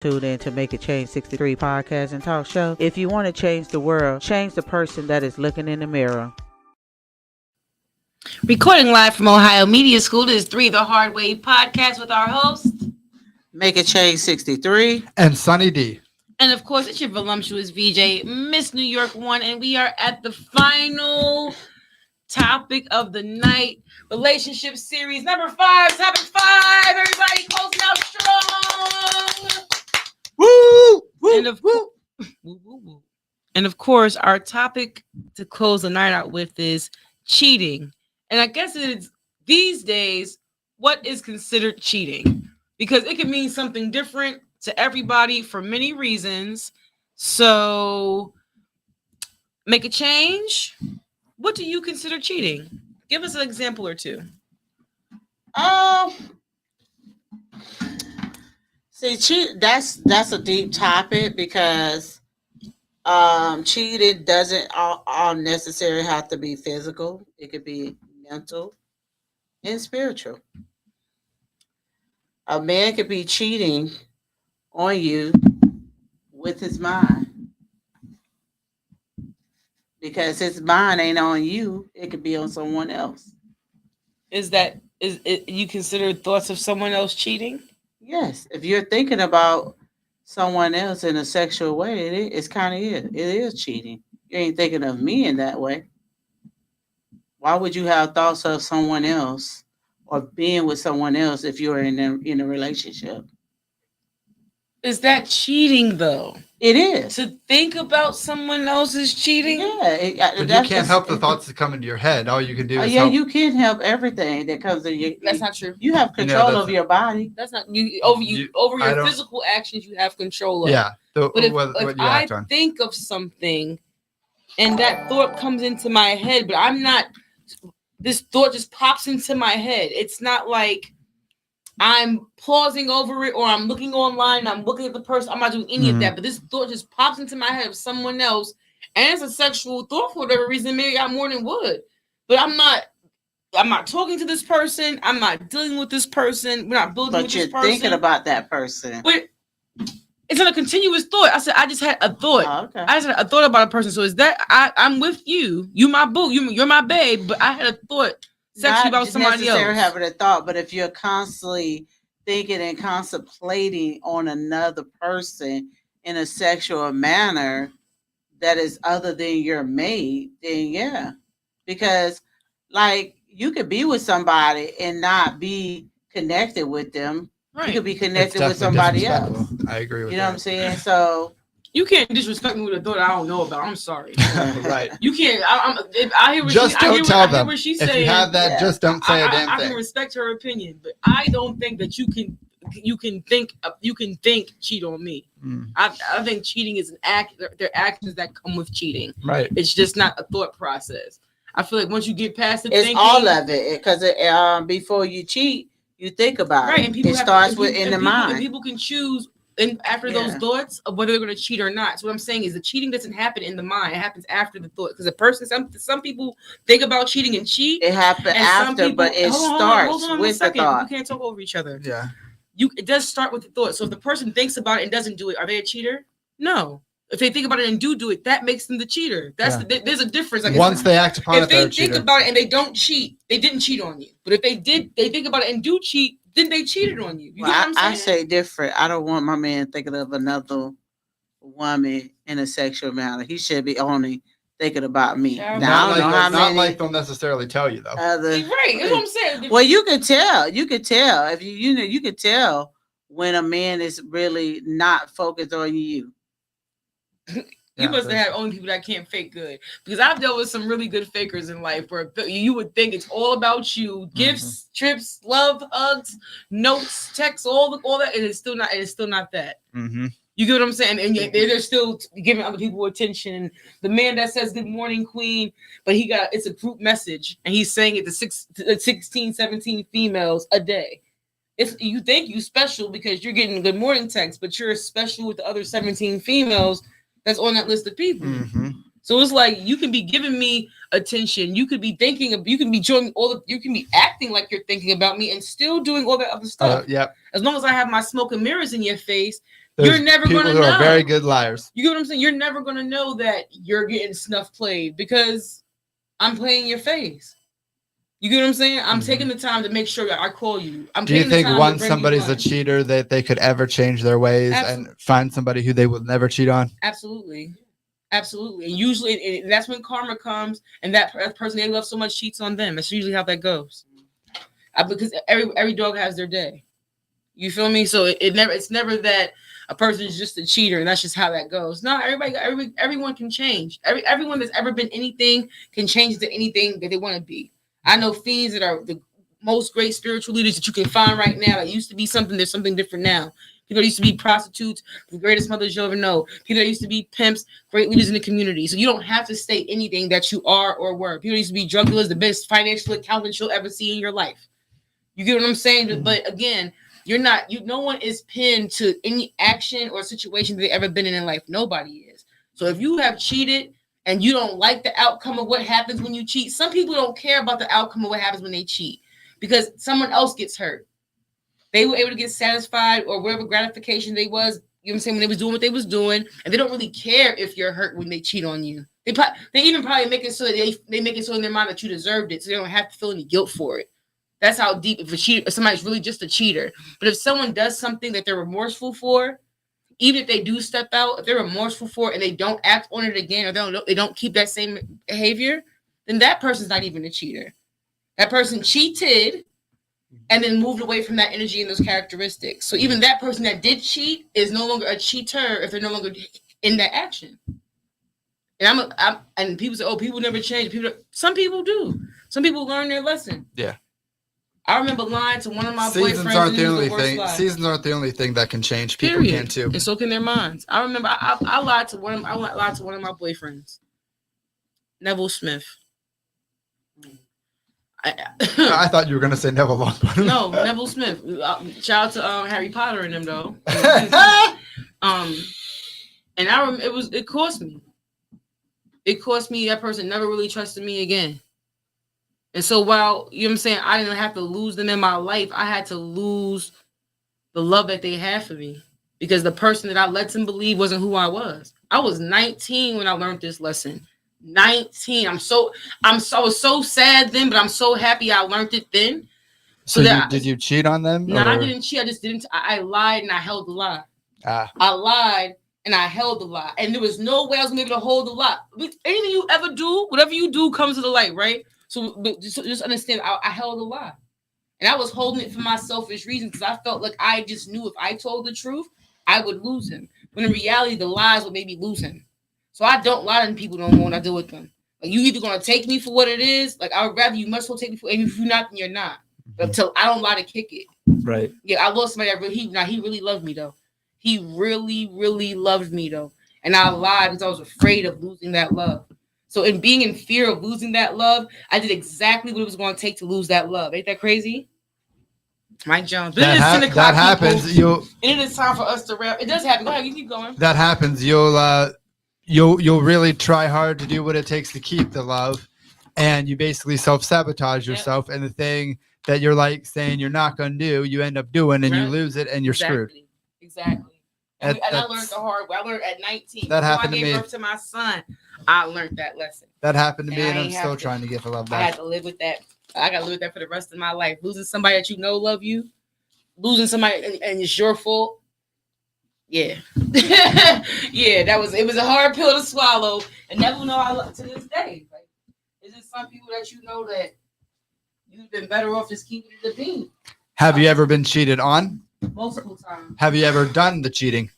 Tune in to Make A Change63 podcast and talk show. If you want to change the world, change the person that is looking in the mirror. Recording live from Ohio Media School, this is 3 The Hard Way podcast with our host, Make A Change63. And Sunny D. And of course, it's your voluptuous VJ, Miss New York 1. And we are at the final topic of the night. Relationship series number 5. Topic 5. Everybody closing out strong. Woo! And of course, our topic to close the night out with is cheating. And I guess it's these days, what is considered cheating? Because it can mean something different to everybody for many reasons. So, make a change. What do you consider cheating? Give us an example or two. See, that's a deep topic because cheating doesn't all necessarily have to be physical. It could be mental and spiritual. A man could be cheating on you with his mind because his mind ain't on you. It could be on someone else. Is it you consider thoughts of someone else cheating? Yes, if you're thinking about someone else in a sexual way, it's kind of it. It is cheating. You ain't thinking of me in that way. Why would you have thoughts of someone else or being with someone else if you're in a relationship? Is that cheating though? It is. To think about someone else is cheating? Yeah. But you can't help the thoughts that come into your head. All you can do is you can help everything that comes in your. That's not true. You have control of your body. That's not you over your physical actions. You have control of. Yeah. But if I think of something, and that thought comes into my head, but I'm not. This thought just pops into my head. It's not like I'm pausing over it or I'm looking online. I'm looking at the person. I'm not doing any of that. But this thought just pops into my head of someone else, and it's a sexual thought for whatever reason. Maybe I more than would, but I'm not talking to this person. I'm not dealing with this person. We're not building with this person. But you're thinking about that person. But it's not a continuous thought. I said I just had a thought. Oh, okay. I just had a thought about a person. So is that I'm with you? You my boo. You're my babe. But I had a thought sexually about somebody else. Not having a thought, but if you're constantly thinking and contemplating on another person in a sexual manner that is other than your mate, then yeah, because like you could be with somebody and not be connected with them. Right. You could be connected with somebody else. I agree with that. You know what I'm saying? So you can't disrespect me with a thought I don't know about. I'm sorry. Right. You can't. I hear what don't tell them. What she's if saying. You have that, just don't say a damn thing. I can respect her opinion, but I don't think that you can think cheat on me. I think cheating is an act. They're actions that come with cheating. Right. It's just not a thought process. I feel like once you get past the thinking, all of it, because before you cheat. You think about it. And people starts in the mind. And people can choose after those thoughts of whether they're going to cheat or not. So what I'm saying is the cheating doesn't happen in the mind. It happens after the thought. Because a person, some people think about cheating and cheat. It happens after, but it starts with the thought. You can't talk over each other. Yeah. It does start with the thought. So if the person thinks about it and doesn't do it, are they a cheater? No. If they think about it and do it, that makes them the cheater. There's a difference. Like once they act upon it, if they think about it and they don't cheat, they didn't cheat on you. But if they think about it and do cheat, then they cheated on you. You know what I'm saying? I say different. I don't want my man thinking of another woman in a sexual manner. He should be only thinking about me. Yeah, now, I don't know how many. Not like they'll necessarily tell you though. Right. That's what I'm saying. Well, you can tell. You can tell if you can tell when a man is really not focused on you. You must have only people that can't fake good, because I've dealt with some really good fakers in life where you would think it's all about you, gifts, trips, love, hugs, notes, texts, all that, and it's still not. It's still not that. You get what I'm saying? And they're still giving other people attention. The man that says "Good morning, Queen," but it's a group message, and he's saying it to 16, 17 females a day. You think you special because you're getting good morning text, but you're special with the other 17 females that's on that list of people. So it's like you can be giving me attention, you could be thinking of, you can be doing you can be acting like you're thinking about me and still doing all that other stuff. Yep. As long as I have my smoke and mirrors in your face, You're never going to know. People who are very good liars. You get what I'm saying? You're never going to know that you're getting snuff played because I'm playing your face. You get what I'm saying? I'm taking the time to make sure that I call you. Do you think once somebody's a cheater that they could ever change their ways and find somebody who they would never cheat on? Absolutely. Absolutely. And usually that's when karma comes and that person they love so much cheats on them. That's usually how that goes. Because every dog has their day. You feel me? So it's never that a person is just a cheater and that's just how that goes. No, everyone can change. Everyone that's ever been anything can change to anything that they want to be. I know fiends that are the most great spiritual leaders that you can find right now. That used to be something, there's something different now. People that used to be prostitutes, the greatest mothers you'll ever know. People that used to be pimps, great leaders in the community. So you don't have to state anything that you are or were. People that used to be drug dealers, the best financial accountants you'll ever see in your life. You get what I'm saying? But again, no one is pinned to any action or situation that they've ever been in life. Nobody is. So if you have cheated and you don't like the outcome of what happens when you cheat, some people don't care about the outcome of what happens when they cheat because someone else gets hurt. They were able to get satisfied or whatever gratification they was, you know what I'm saying, when they was doing what they was doing, and they don't really care if you're hurt when they cheat on you. They even probably make it so that they make it so in their mind that you deserved it, so they don't have to feel any guilt for it. That's how deep if somebody's really just a cheater. But if someone does something that they're remorseful for, even if they do step out, if they're remorseful for it and they don't act on it again, or they don't keep that same behavior, then that person's not even a cheater. That person cheated and then moved away from that energy and those characteristics. So even that person that did cheat is no longer a cheater if they're no longer in that action. And and people say, "Oh, people never change." Some people do. Some people learn their lesson. Yeah. I remember lying to one of my boyfriends. Seasons aren't the only thing that can change. People can too, and so can their minds. I remember I lied to one of my boyfriends, Neville Smith. I thought you were gonna say Neville Longbottom. No, Neville Smith. Shout out to Harry Potter and them though. And I remember it cost me. It cost me. That person never really trusted me again. And so while, you know what I'm saying, I didn't have to lose them in my life, I had to lose the love that they had for me because the person that I let them believe wasn't who I was. I was 19 when I learned this lesson. 19. I was so sad then, but I'm so happy I learned it then. So did you cheat on them? No, I didn't cheat. I just didn't. I lied and I held the lie. I lied and I held the lie. And there was no way I was going to be able to hold the lie. Anything you ever do, whatever you do comes to the light, right? So just understand, I held a lie. And I was holding it for my selfish reasons because I felt like I just knew if I told the truth, I would lose him. When in reality, the lies would make me lose him. So I don't lie to people no more when I deal with them. Like, you either going to take me for what it is. Like, I would rather you must well take me for, and if you're not, then you're not. But until I don't lie to kick it. Right. Yeah, I lost somebody that he really loved me, though. He really, really loved me, though. And I lied because I was afraid of losing that love. So in being in fear of losing that love, I did exactly what it was going to take to lose that love. Ain't that crazy? Mike Jones. But that happens. And it is time for us to wrap. It does happen. Go ahead, you keep going. That happens. You'll really try hard to do what it takes to keep the love, and you basically self-sabotage yourself. Yep. And the thing that you're like saying you're not going to do, you end up doing, and you lose it, and you're screwed. Exactly. And I learned the hard way. I learned at 19. That happened to me. I gave birth to my son. I learned that lesson. That happened to me, and I'm still trying to get the love back. I had to live with that. I got to live with that for the rest of my life. Losing somebody that you know love you, losing somebody and it's your fault. Yeah. Yeah, it was a hard pill to swallow. And never know I love to this day. Like, it's just some people that you know that you've been better off just keeping it a bean. Have you ever been cheated on? Multiple times. Have you ever done the cheating?